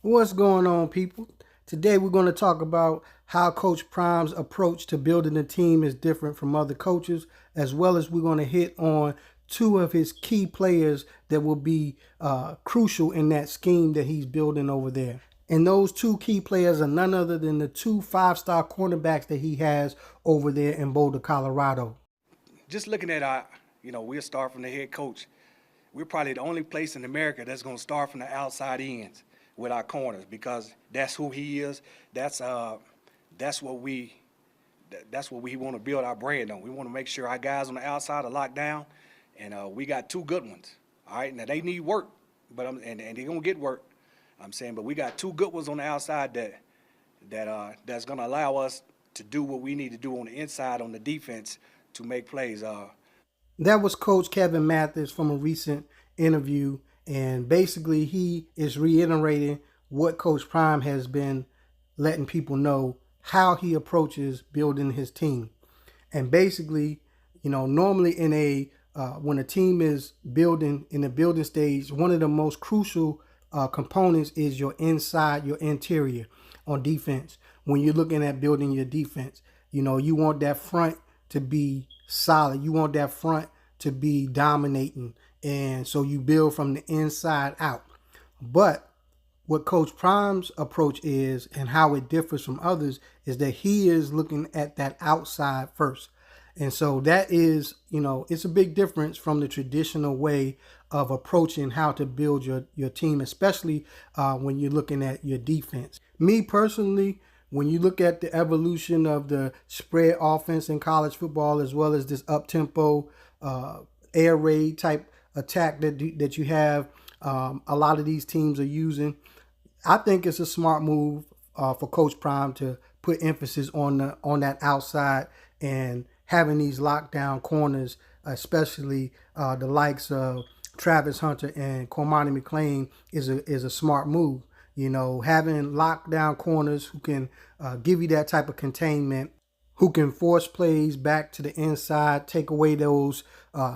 What's going on, people? Today we're going to talk about how Coach Prime's approach to building a team is different from other coaches, as well as we're going to hit on two of his key players that will be crucial in that scheme that he's building over there. And those two key players are none other than the two five-star cornerbacks that he has over there in Boulder, Colorado. Just looking at we'll start from the head coach. We're probably the only place in America that's going to start from the outside ends with our corners because that's who he is. That's what we want to build our brand on. We want to make sure our guys on the outside are locked down, and we got two good ones. All right, now they need work, but and they're gonna get work. I'm saying, but we got two good ones on the outside that's gonna allow us to do what we need to do on the inside on the defense to make plays. That was Coach Kevin Mathis from a recent interview, and basically he is reiterating what Coach Prime has been letting people know how he approaches building his team. And basically, normally in a when a team is building in the building stage, one of the most crucial components is your inside, your interior on defense. When you're looking at building your defense, you want that front to be solid. You want that front to be dominating. And so you build from the inside out. But what Coach Prime's approach is and how it differs from others is that he is looking at that outside first. And so that is, it's a big difference from the traditional way of approaching how to build your team, especially when you're looking at your defense. Me personally, when you look at the evolution of the spread offense in college football, as well as this up-tempo air raid type attack that you have, a lot of these teams are using, I think it's a smart move for Coach Prime to put emphasis on that outside and having these lockdown corners, especially the likes of Travis Hunter and Cormani McClain, is a smart move. Having lockdown corners who can give you that type of containment, who can force plays back to the inside, take away those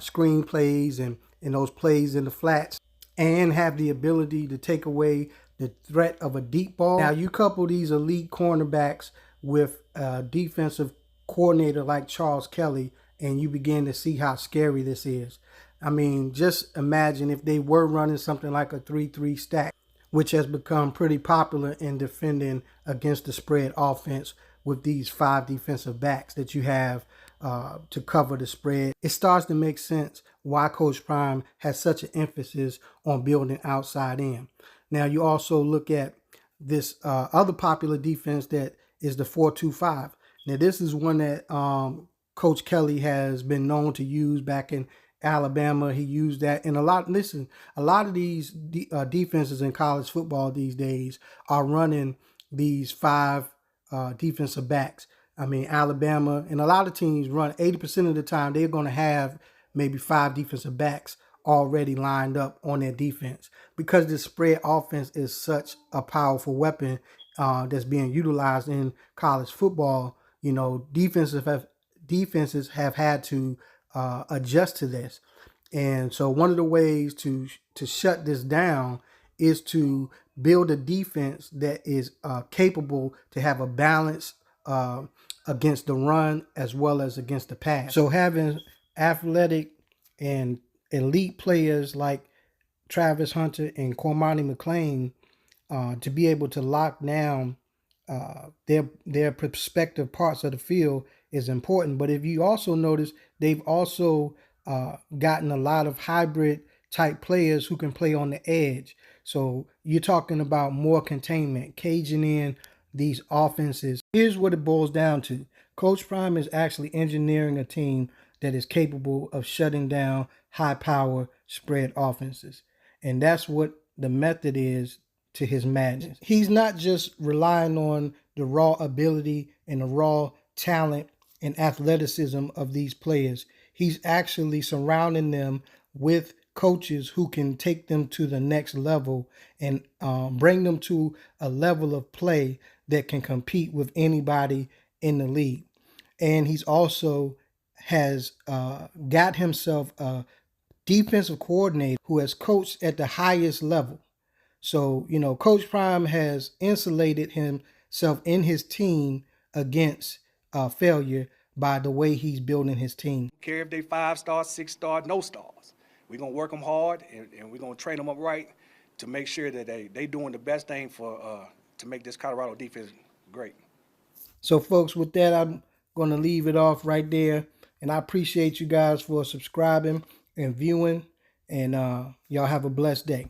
screen plays and those plays in the flats, and have the ability to take away the threat of a deep ball. Now, you couple these elite cornerbacks with a defensive coordinator like Charles Kelly, and you begin to see how scary this is. I mean, just imagine if they were running something like a 3-3 stack, which has become pretty popular in defending against the spread offense with these 5 defensive backs that you have to cover the spread. It starts to make sense why Coach Prime has such an emphasis on building outside in. Now, you also look at this other popular defense that is the 4-2-5. Now, this is one that Coach Kelly has been known to use back in Alabama. He used that in a lot of these defenses in college football these days are running these 5 defensive backs. I mean, Alabama and a lot of teams run 80% of the time. They're going to have maybe 5 defensive backs already lined up on their defense because the spread offense is such a powerful weapon that's being utilized in college football. Defenses have had to adjust to this. And so one of the ways to shut this down is to build a defense that is capable to have a balance against the run as well as against the pass. So having athletic and elite players like Travis Hunter and Cormani McClain to be able to lock down their prospective parts of the field is important. But if you also notice, they've also gotten a lot of hybrid type players who can play on the edge. So you're talking about more containment, caging in these offenses. Here's what it boils down to. Coach Prime is actually engineering a team that is capable of shutting down high power spread offenses. And that's what the method is to his madness. He's not just relying on the raw ability and the raw talent and athleticism of these players. He's actually surrounding them with coaches who can take them to the next level and bring them to a level of play that can compete with anybody in the league. And he's also has got himself a defensive coordinator who has coached at the highest level. So, Coach Prime has insulated himself and his team against failure by the way he's building his team. Care if they 5 stars, 6 stars, no stars. We're gonna work them hard, and we're gonna train them up right to make sure that they doing the best thing for to make this Colorado defense great. So, folks, with that, I'm going to leave it off right there. And I appreciate you guys for subscribing and viewing. And y'all have a blessed day.